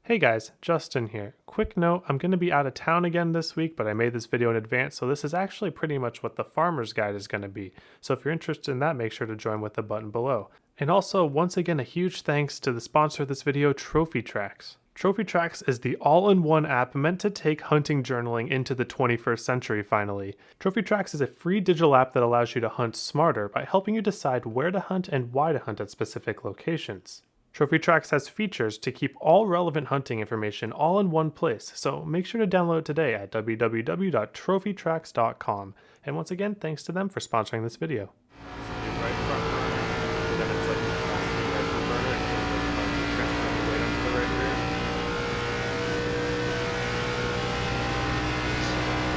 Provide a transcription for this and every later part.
Hey guys, Justin here. Quick note, I'm going to be out of town again this week, but I made this video in advance, so this is actually pretty much what the farmer's guide is going to be. So if you're interested in that, make sure to join with the button below. And also, once again, a huge thanks to the sponsor of this video, Trophy Tracks. Trophy Tracks is the all-in-one app meant to take hunting journaling into the 21st century finally. Trophy Tracks is a free digital app that allows you to hunt smarter by helping you decide where to hunt and why to hunt at specific locations. Trophy Tracks has features to keep all relevant hunting information all in one place, so make sure to download it today at www.trophytracks.com. And once again, thanks to them for sponsoring this video.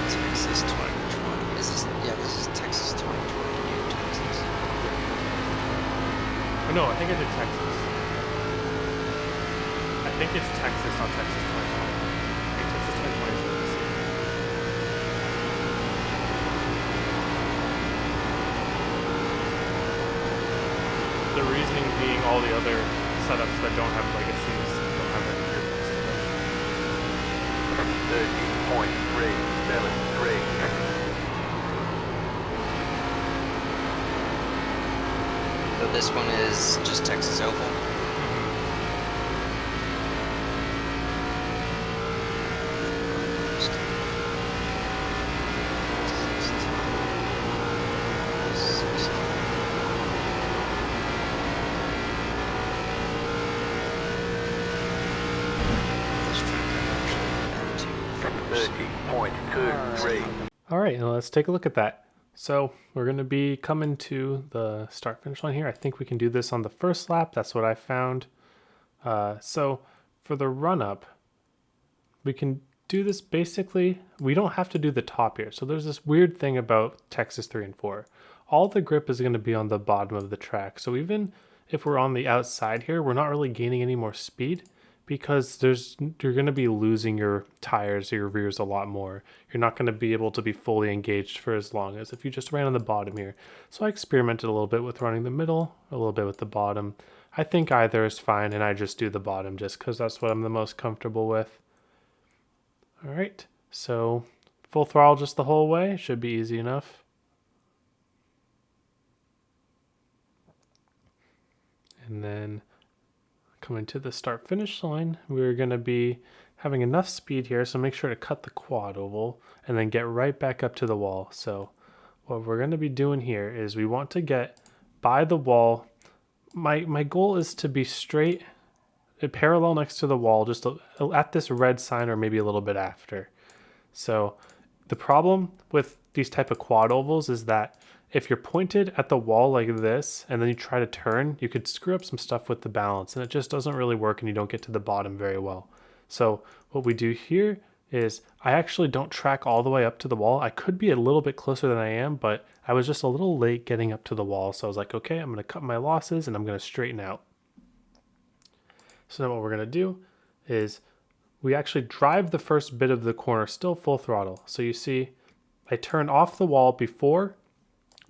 Texas 2020. This is Texas 2020, New Texas. Oh, no, I think I did Texas. I think it's Texas, not Texas 2020. I think Texas 2020 is this. The reasoning being all the other setups that don't have legacies don't have any earbuds to them. 13.373. So this one is just Texas Oval. Alright, now let's take a look at that. So we're going to be coming to the start finish line here. I think we can do this on the first lap. That's what I found. So for the run up, we can do this basically. We don't have to do the top here. So there's this weird thing about Texas 3 and 4. All the grip is going to be on the bottom of the track. So even if we're on the outside here, we're not really gaining any more speed, because you're going to be losing your tires or your rears a lot more. You're not going to be able to be fully engaged for as long as if you just ran on the bottom here. So I experimented a little bit with running the middle, a little bit with the bottom. I think either is fine, and I just do the bottom just because that's what I'm the most comfortable with. All right, so full throttle just the whole way. Should be easy enough. And then coming to the start finish line, we're going to be having enough speed here, so make sure to cut the quad oval and then get right back up to the wall. So what we're going to be doing here is we want to get by the wall. My goal is to be straight, parallel next to the wall, just at this red sign or maybe a little bit after. So the problem with these type of quad ovals is that if you're pointed at the wall like this and then you try to turn, you could screw up some stuff with the balance, and it just doesn't really work and you don't get to the bottom very well. So what we do here is I actually don't track all the way up to the wall. I could be a little bit closer than I am, but I was just a little late getting up to the wall. So I was like, okay, I'm going to cut my losses and I'm going to straighten out. So now what we're going to do is we actually drive the first bit of the corner still full throttle. So you see I turned off the wall before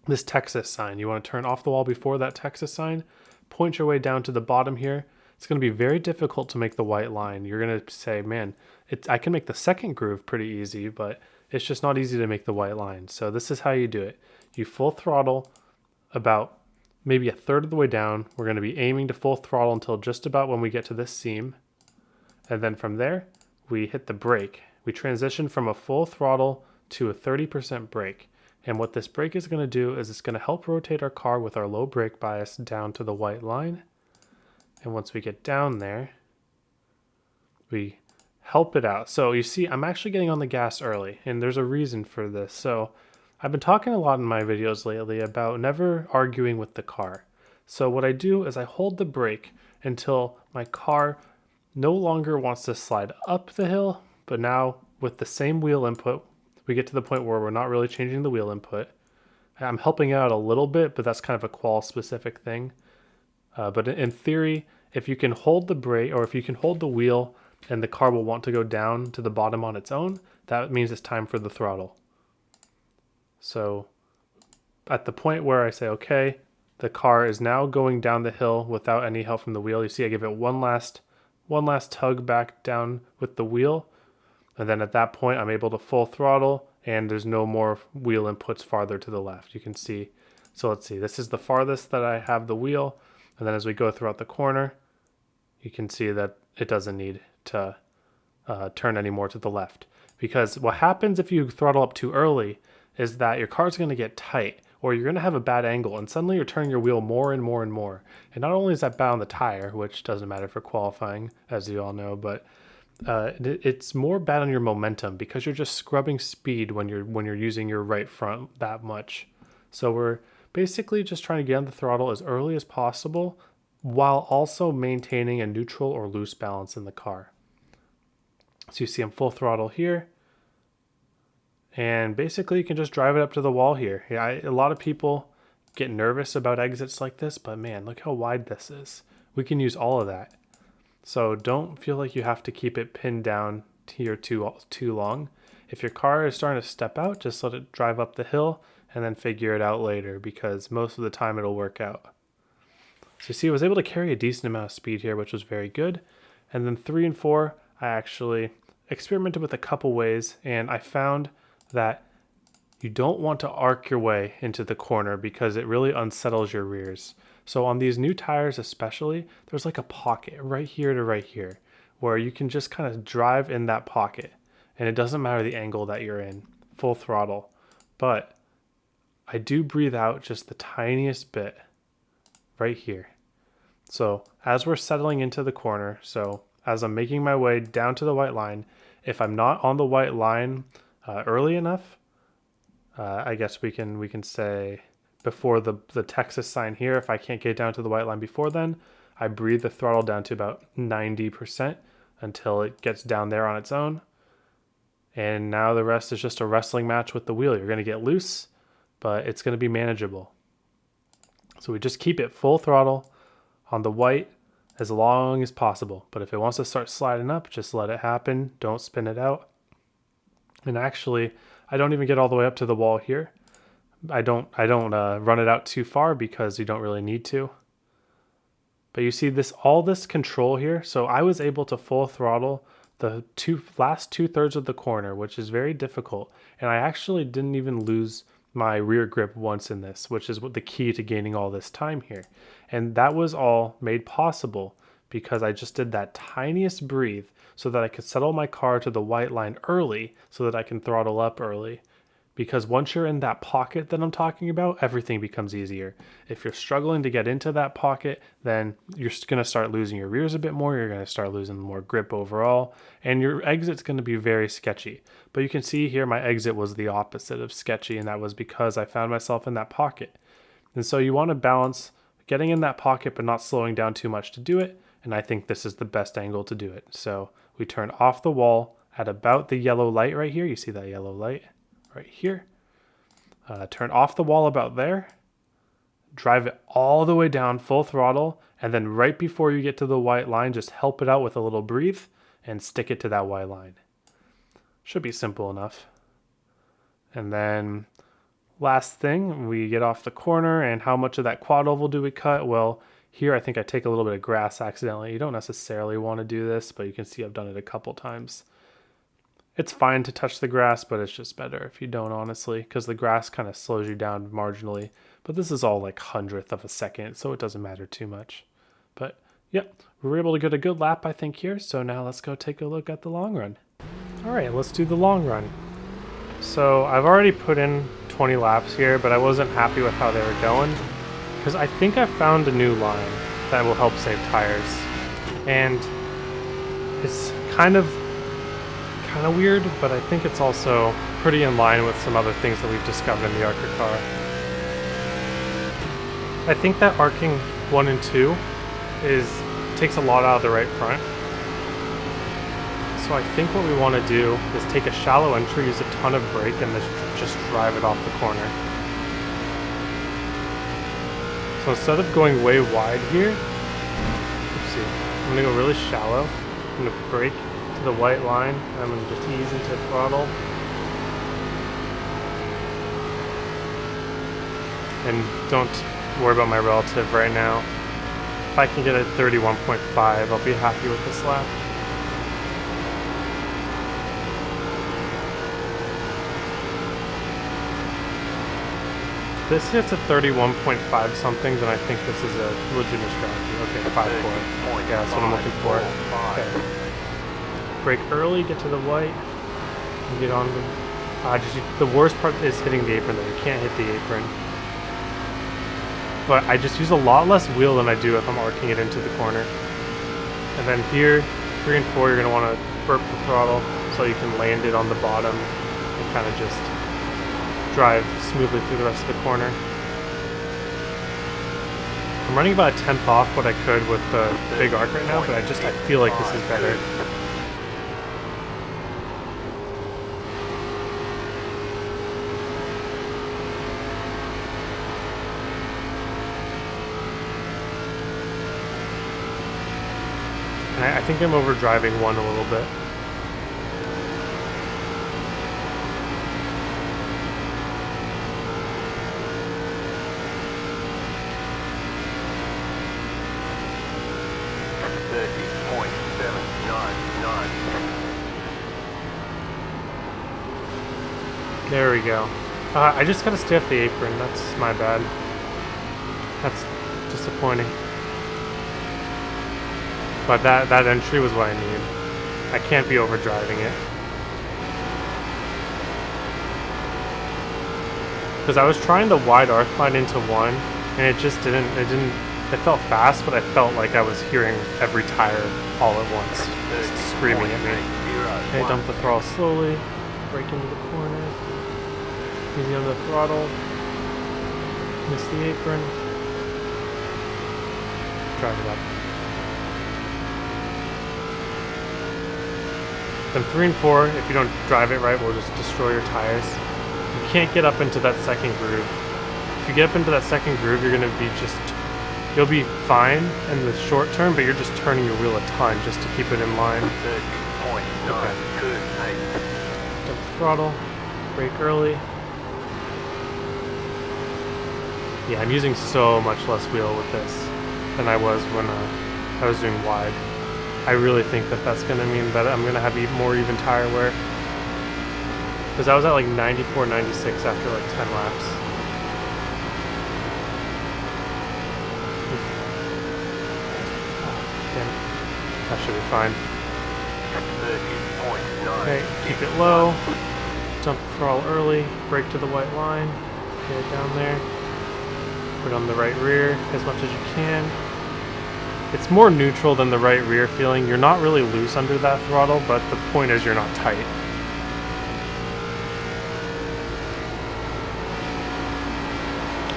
this Texas sign. You want to turn off the wall before that Texas sign, point your way down to the bottom here. It's going to be very difficult to make the white line. You're going to say, man, I can make the second groove pretty easy, but it's just not easy to make the white line. So this is how you do it. You full throttle about maybe a third of the way down. We're going to be aiming to full throttle until just about when we get to this seam. And then from there, we hit the brake. We transition from a full throttle to a 30% brake. And what this brake is going to do is it's going to help rotate our car with our low brake bias down to the white line. And once we get down there, we help it out. So you see, I'm actually getting on the gas early, and there's a reason for this. So I've been talking a lot in my videos lately about never arguing with the car. So what I do is I hold the brake until my car no longer wants to slide up the hill, but now with the same wheel input, we get to the point where we're not really changing the wheel input. I'm helping out a little bit, but that's kind of a qual specific thing. But in theory, if you can hold the brake, or if you can hold the wheel and the car will want to go down to the bottom on its own, that means it's time for the throttle. So at the point where I say, okay, the car is now going down the hill without any help from the wheel. You see I give it one last one last tug back down with the wheel. And then at that point, I'm able to full throttle and there's no more wheel inputs farther to the left. You can see, so let's see, this is the farthest that I have the wheel. And then as we go throughout the corner, you can see that it doesn't need to turn any more to the left. Because what happens if you throttle up too early is that your car's going to get tight or you're going to have a bad angle and suddenly you're turning your wheel more and more and more. And not only is that bad on the tire, which doesn't matter for qualifying, as you all know, but it's more bad on your momentum because you're just scrubbing speed when you're using your right front that much. So we're basically just trying to get on the throttle as early as possible while also maintaining a neutral or loose balance in the car. So you see I'm full throttle here. And basically you can just drive it up to the wall here. Yeah, a lot of people get nervous about exits like this, but man, look how wide this is. We can use all of that. So don't feel like you have to keep it pinned down here too long. If your car is starting to step out, just let it drive up the hill and then figure it out later because most of the time it'll work out. So you see I was able to carry a decent amount of speed here, which was very good. And then 3 and 4, I actually experimented with a couple ways and I found that you don't want to arc your way into the corner because it really unsettles your rears. So on these new tires especially, there's like a pocket right here to right here where you can just kind of drive in that pocket and it doesn't matter the angle that you're in, full throttle. But I do breathe out just the tiniest bit right here. So as we're settling into the corner, so as I'm making my way down to the white line, if I'm not on the white line early enough, I guess we can say before the Texas sign here, if I can't get down to the white line before then, I breathe the throttle down to about 90% until it gets down there on its own. And now the rest is just a wrestling match with the wheel. You're going to get loose, but it's going to be manageable. So we just keep it full throttle on the white as long as possible. But if it wants to start sliding up, just let it happen. Don't spin it out. And actually, I don't even get all the way up to the wall here. I don't run it out too far because you don't really need to. But you see all this control here. So I was able to full throttle the last 2/3 of the corner, which is very difficult. And I actually didn't even lose my rear grip once in this, which is the key to gaining all this time here. And that was all made possible because I just did that tiniest breathe so that I could settle my car to the white line early so that I can throttle up early. Because once you're in that pocket that I'm talking about, everything becomes easier. If you're struggling to get into that pocket, then you're going to start losing your rears a bit more. You're going to start losing more grip overall, and your exit's going to be very sketchy. But you can see here my exit was the opposite of sketchy, and that was because I found myself in that pocket. And so you want to balance getting in that pocket but not slowing down too much to do it, and I think this is the best angle to do it. So we turn off the wall at about the yellow light right here. You see that yellow light? Right here. Turn off the wall about there. Drive it all the way down full throttle. And then right before you get to the white line, just help it out with a little breathe and stick it to that white line. Should be simple enough. And then last thing, we get off the corner and how much of that quad oval do we cut? Well, here I think I take a little bit of grass accidentally. You don't necessarily want to do this, but you can see I've done it a couple times. It's fine to touch the grass, but it's just better if you don't, honestly, because the grass kind of slows you down marginally. But this is all like 100th of a second, so it doesn't matter too much. But yep, we were able to get a good lap, I think, here. So now let's go take a look at the long run. All right, let's do the long run. So I've already put in 20 laps here, but I wasn't happy with how they were going because I think I found a new line that will help save tires. And it's kind of weird, but I think it's also pretty in line with some other things that we've discovered in the Arca car. I think that arcing 1 and 2 takes a lot out of the right front. So I think what we want to do is take a shallow entry, use a ton of brake, and just drive it off the corner. So instead of going way wide here, I'm going to go really shallow. I'm going to brake to the white line, and I'm going to just ease into throttle. And don't worry about my relative right now. If I can get it 31.5, I'll be happy with this lap. If this hits at 31.5 something, then I think this is a legitimate strategy. Okay, 5.4. Yeah, that's what I'm looking for. Okay. Brake early, get to the white, and get on the... the worst part is hitting the apron though. You can't hit the apron. But I just use a lot less wheel than I do if I'm arcing it into the corner. And then here, 3 and 4, you're going to want to burp the throttle so you can land it on the bottom and kind of just drive smoothly through the rest of the corner. I'm running about a 10th off what I could with the big arc right now, but I feel like this is better. And I think I'm overdriving one a little bit. There we go. I just gotta stay off the apron. That's my bad. That's disappointing. But that entry was what I need. I can't be overdriving it. Because I was trying the wide arc line into one, and it just didn't, it felt fast, but I felt like I was hearing every tire all at once, just screaming at me. Okay, dump the throttle slowly, brake into the corner, easy on the throttle, miss the apron, drive it up. Then 3 and 4, if you don't drive it right, will just destroy your tires. You can't get up into that second groove. If you get up into that second groove, you're going to be you'll be fine in the short term, but you're just turning your wheel a ton just to keep it in line. Okay. Dump the throttle, brake early. Yeah, I'm using so much less wheel with this than I was when I was doing wide. I really think that's going to mean that I'm going to have more even tire wear. Because I was at like 94, 96 after like 10 laps. Damn it. That should be fine. Okay, keep it low. Dump the throttle early. Brake to the white line. Get it down there. Put on the right rear as much as you can. It's more neutral than the right rear feeling. You're not really loose under that throttle, but the point is you're not tight.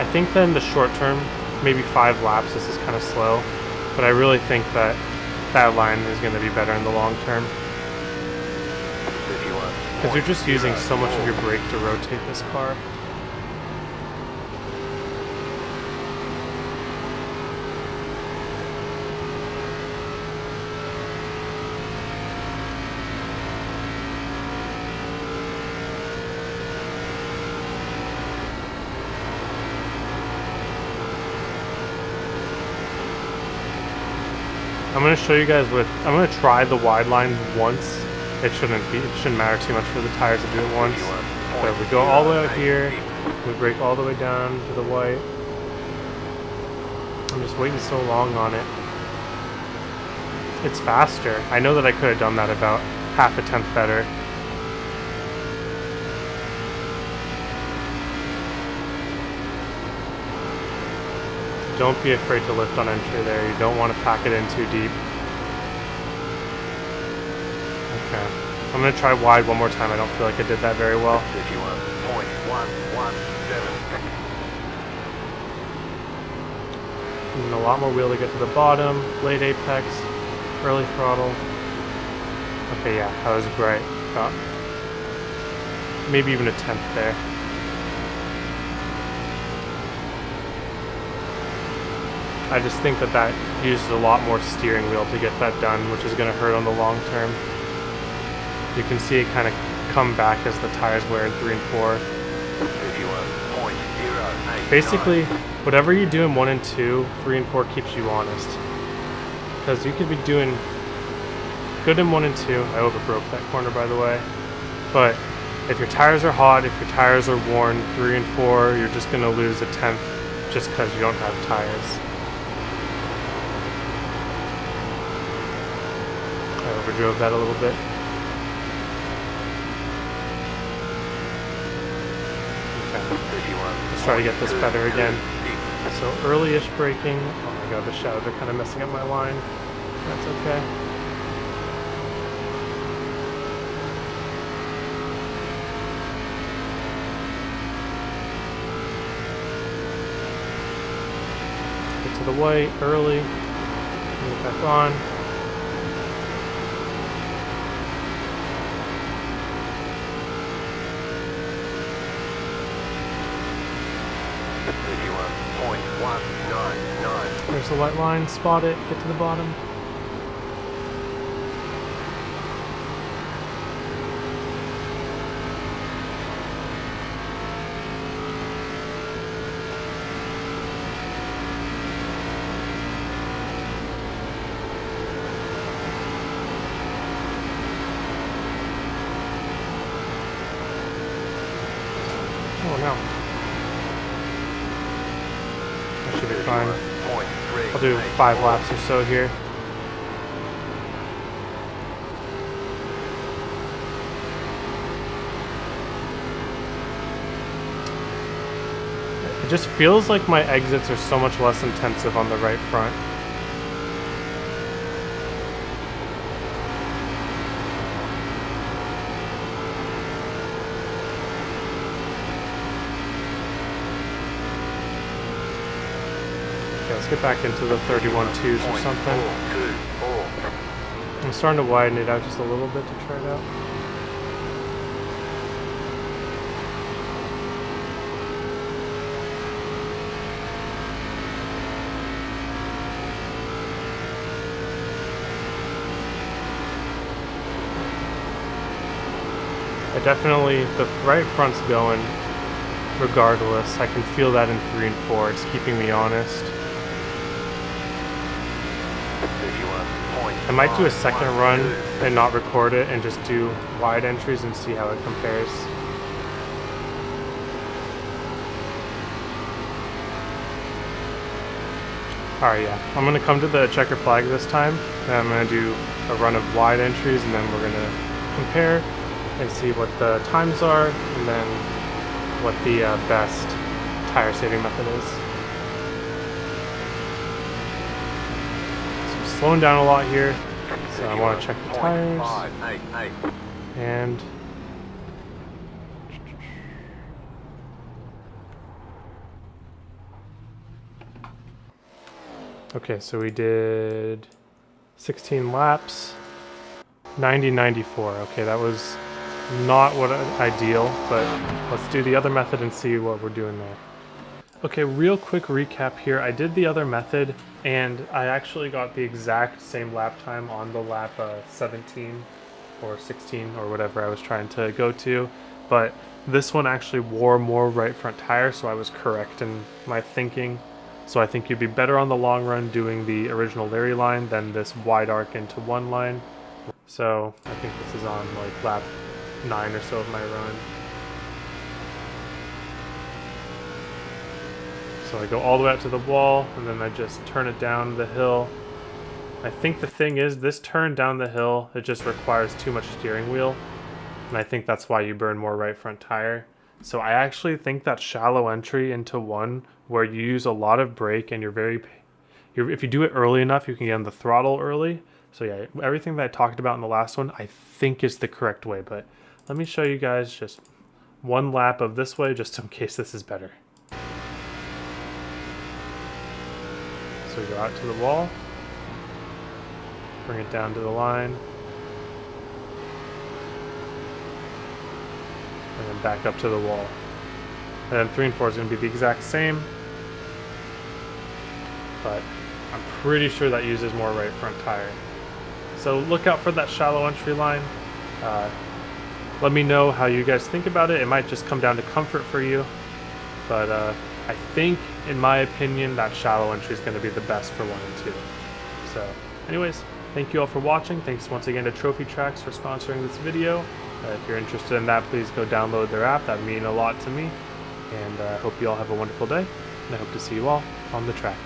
I think then the short term, maybe 5 laps, this is kind of slow, but I really think that line is going to be better in the long term. Because you're just using so much of your brake to rotate this car. I'm going to show you guys I'm going to try the wide line once. It shouldn't matter too much for the tires to do it once. But we go all the way out here, we brake all the way down to the white. I'm just waiting so long on it. It's faster. I know that I could have done that about half a tenth better. Don't be afraid to lift on entry there. You don't want to pack it in too deep. Okay. I'm going to try wide one more time. I don't feel like I did that very well. And a lot more wheel to get to the bottom. Late apex. Early throttle. Okay, yeah. That was great. Maybe even a tenth there. I just think that uses a lot more steering wheel to get that done, which is going to hurt on the long term. You can see it kind of come back as the tires wear in 3 and 4. Basically, whatever you do in 1 and 2, 3 and 4 keeps you honest. Because you could be doing good in 1 and 2. I overbroke that corner, by the way. But if your tires are hot, if your tires are worn, 3 and 4, you're just going to lose a 10th just because you don't have tires. I overdrove that a little bit. Okay. Let's try to get this better again. So early-ish braking. Oh my god, the shadows are kind of messing up my line. That's okay. Get to the white early. Bring it back on. There's the white line, spot it, get to the bottom. Oh no. That should be fine. I'll do 5 laps or so here. It just feels like my exits are so much less intensive on the right front. Let's get back into the 31.2s or something. I'm starting to widen it out just a little bit to try it out. I definitely, the right front's going regardless. I can feel that in 3 and 4. It's keeping me honest. I might do a second run and not record it and just do wide entries and see how it compares. Alright, yeah. I'm going to come to the checker flag this time, and I'm going to do a run of wide entries, and then we're going to compare and see what the times are, and then what the best tire saving method is. So I'm slowing down a lot here, so I want to check the tires. And okay, so we did 16 laps, 90.94. Okay, that was not what ideal, but let's do the other method and see what we're doing there. Okay, real quick recap here. I did the other method, and I actually got the exact same lap time on the lap 17 or 16 or whatever I was trying to go to, but this one actually wore more right front tire, so I was correct in my thinking. So I think you'd be better on the long run doing the original Larry line than this wide arc into one line. So I think this is on like lap 9 or so of my run. So I go all the way out to the wall, and then I just turn it down the hill. I think the thing is, this turn down the hill, it just requires too much steering wheel, and I think that's why you burn more right front tire. So I actually think that shallow entry into one, where you use a lot of brake and if you do it early enough, you can get on the throttle early. So yeah, everything that I talked about in the last one, I think is the correct way, but let me show you guys just one lap of this way, just in case this is better. So we go out to the wall, bring it down to the line, and then back up to the wall. And then 3 and 4 is going to be the exact same, but I'm pretty sure that uses more right front tire. So look out for that shallow entry line. Let me know how you guys think about it. It might just come down to comfort for you, but I think, in my opinion, that shallow entry is going to be the best for 1 and 2. So, anyways, thank you all for watching. Thanks once again to Trophy Tracks for sponsoring this video. If you're interested in that, please go download their app. That would mean a lot to me. And I hope you all have a wonderful day. And I hope to see you all on the track.